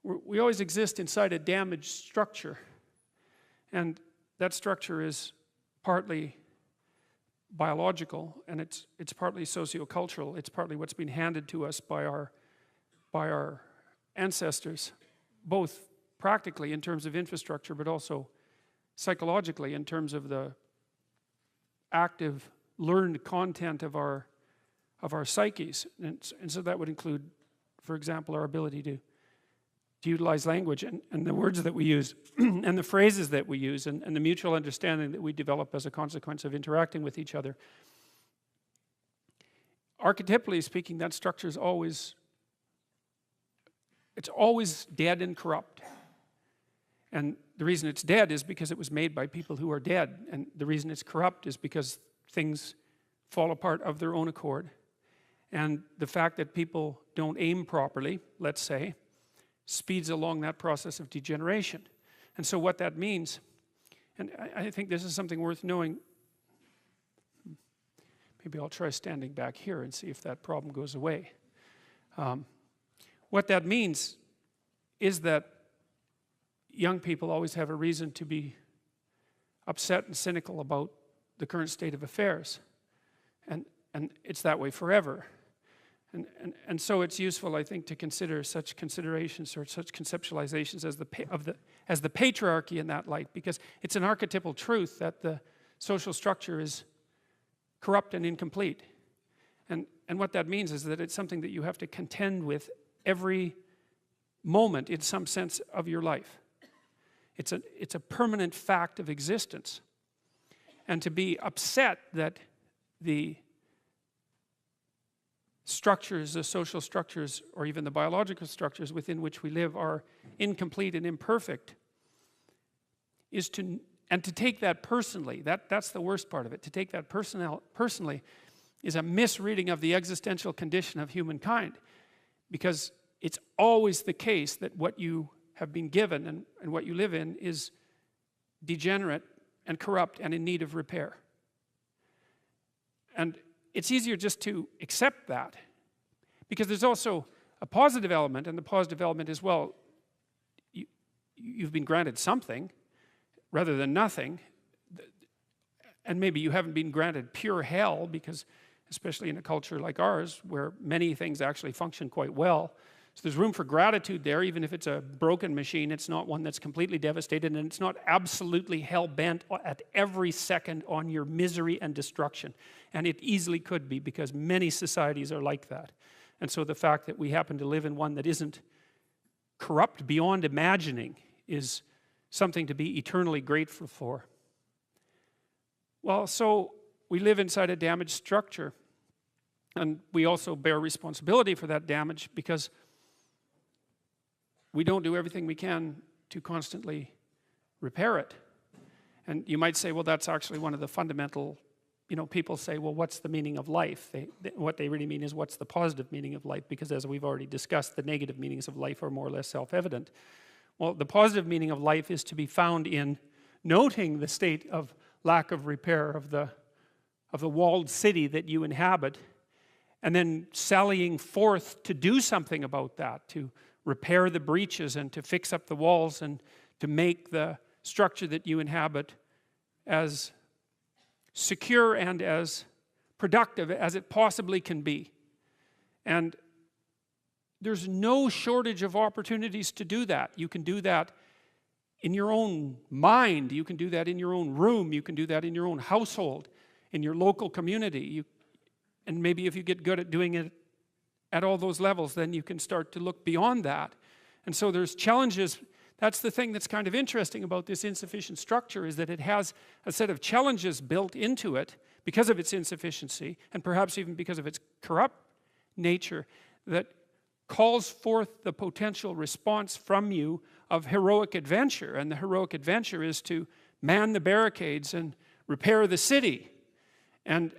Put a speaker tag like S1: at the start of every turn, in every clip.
S1: we always exist inside a damaged structure. And that structure is partly biological, and it's partly sociocultural. It's partly what's been handed to us by our ancestors, both practically in terms of infrastructure, but also psychologically in terms of the active learned content of our psyches. And so that would include, for example, our ability to utilize language and the words that we use and the phrases that we use and the mutual understanding that we develop as a consequence of interacting with each other. Archetypally speaking, that structure is always dead and corrupt. And the reason it's dead is because it was made by people who are dead. And the reason it's corrupt is because things fall apart of their own accord. And the fact that people don't aim properly, let's say, speeds along that process of degeneration. And so what that means, and I think this is something worth knowing. Maybe I'll try standing back here and see if that problem goes away. What that means is that young people always have a reason to be upset and cynical about the current state of affairs. And it's that way forever. And so it's useful, I think, to consider such considerations or such conceptualizations as the patriarchy in that light, because it's an archetypal truth that the social structure is corrupt and incomplete. And what that means is that it's something that you have to contend with every moment in some sense of your life. It's a permanent fact of existence. And to be upset that the structures, the social structures, or even the biological structures within which we live are incomplete and imperfect, and to take that personally, that's the worst part of it. To take that personally is a misreading of the existential condition of humankind, because it's always the case that what you have been given and what you live in is degenerate and corrupt and in need of repair. And it's easier just to accept that, because there's also a positive element, and the positive element is, well, you've been granted something rather than nothing, and maybe you haven't been granted pure hell, because especially in a culture like ours where many things actually function quite well, so there's room for gratitude there. Even if it's a broken machine, it's not one that's completely devastated, and it's not absolutely hell-bent at every second on your misery and destruction. And it easily could be, because many societies are like that. And so the fact that we happen to live in one that isn't corrupt beyond imagining is something to be eternally grateful for. Well, so we live inside a damaged structure, and we also bear responsibility for that damage, because we don't do everything we can to constantly repair it. And you might say, well, that's actually one of the fundamental, people say, well, what's the meaning of life? What they really mean is, what's the positive meaning of life? Because as we've already discussed, the negative meanings of life are more or less self-evident. Well, the positive meaning of life is to be found in noting the state of lack of repair of the walled city that you inhabit, and then sallying forth to do something about that, to repair the breaches and to fix up the walls and to make the structure that you inhabit as secure and as productive as it possibly can be. And there's no shortage of opportunities to do that. You can do that in your own mind. You can do that in your own room. You can do that in your own household, in your local community. And maybe if you get good at doing it at all those levels, then you can start to look beyond that. And so there's challenges. That's the thing that's kind of interesting about this insufficient structure, is that it has a set of challenges built into it because of its insufficiency, and perhaps even because of its corrupt nature, that calls forth the potential response from you of heroic adventure. And the heroic adventure is to man the barricades and repair the city. And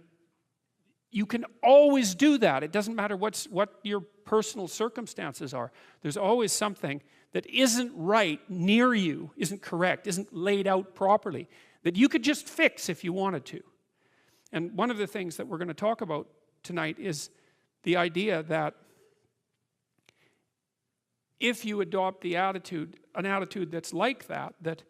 S1: you can always do that. It doesn't matter what your personal circumstances are. There's always something that isn't right near you, isn't correct, isn't laid out properly, that you could just fix if you wanted to. And one of the things that we're going to talk about tonight is the idea that if you adopt the attitude, an attitude that's like that, that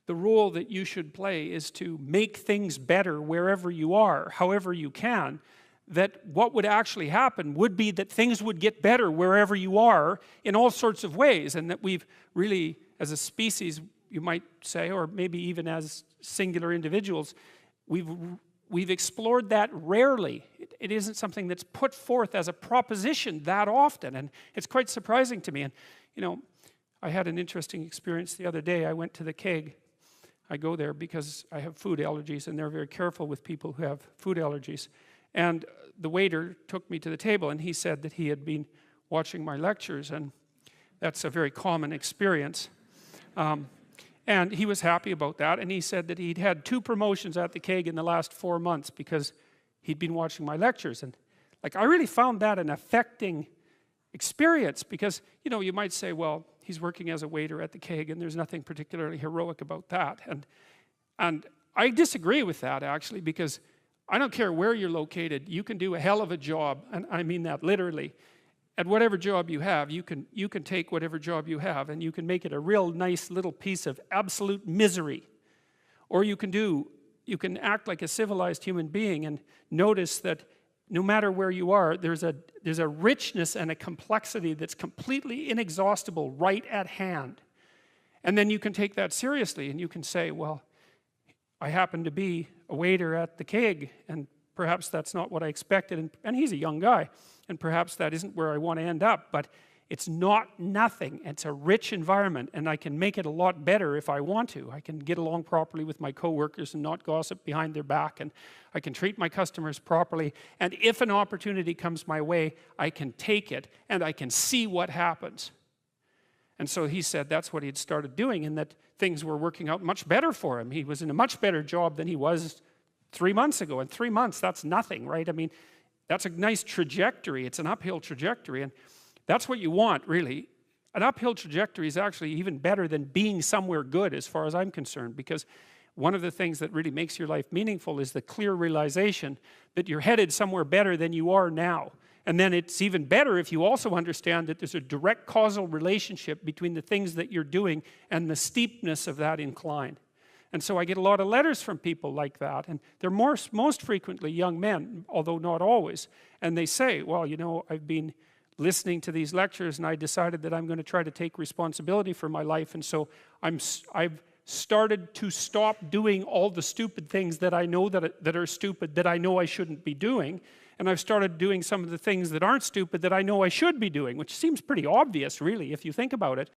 S1: the role that you should play is to make things better wherever you are, however you can, that what would actually happen would be that things would get better wherever you are in all sorts of ways, and that we've really, as a species, you might say, or maybe even as singular individuals, we've explored that rarely. It isn't something that's put forth as a proposition that often, and it's quite surprising to me. And you know, I had an interesting experience the other day. I went to the keg. I go there because I have food allergies, and they're very careful with people who have food allergies. And the waiter took me to the table, and he said that he had been watching my lectures, and that's a very common experience. And he was happy about that, and he said that he'd had 2 promotions at the keg in the last 4 months because he'd been watching my lectures. And like, I really found that an affecting experience, because you know, you might say, well, he's working as a waiter at the keg and there's nothing particularly heroic about that. And I disagree with that, actually, because I don't care where you're located, you can do a hell of a job, and I mean that literally. At whatever job you have, you can take whatever job you have and you can make it a real nice little piece of absolute misery. Or you can act like a civilized human being and notice that no matter where you are, there's a richness and a complexity that's completely inexhaustible right at hand. And then you can take that seriously, and you can say, well, I happen to be a waiter at the keg, and perhaps that's not what I expected, and he's a young guy, and perhaps that isn't where I want to end up, but it's not nothing. It's a rich environment, and I can make it a lot better if I want to. I can get along properly with my coworkers and not gossip behind their back, and I can treat my customers properly, and if an opportunity comes my way, I can take it, and I can see what happens. And so he said that's what he had started doing, and that things were working out much better for him. He was in a much better job than he was 3 months ago. And 3 months, that's nothing, right? I mean, that's a nice trajectory. It's an uphill trajectory, and that's what you want, really. An uphill trajectory is actually even better than being somewhere good, as far as I'm concerned, because one of the things that really makes your life meaningful is the clear realization that you're headed somewhere better than you are now. And then it's even better if you also understand that there's a direct causal relationship between the things that you're doing and the steepness of that incline. And so I get a lot of letters from people like that, and they're most frequently young men, although not always. And they say, well, you know, I've been listening to these lectures and I decided that I'm going to try to take responsibility for my life, and so I've started to stop doing all the stupid things that I know that are stupid, that I know I shouldn't be doing, and I've started doing some of the things that aren't stupid that I know I should be doing, which seems pretty obvious, really, if you think about it.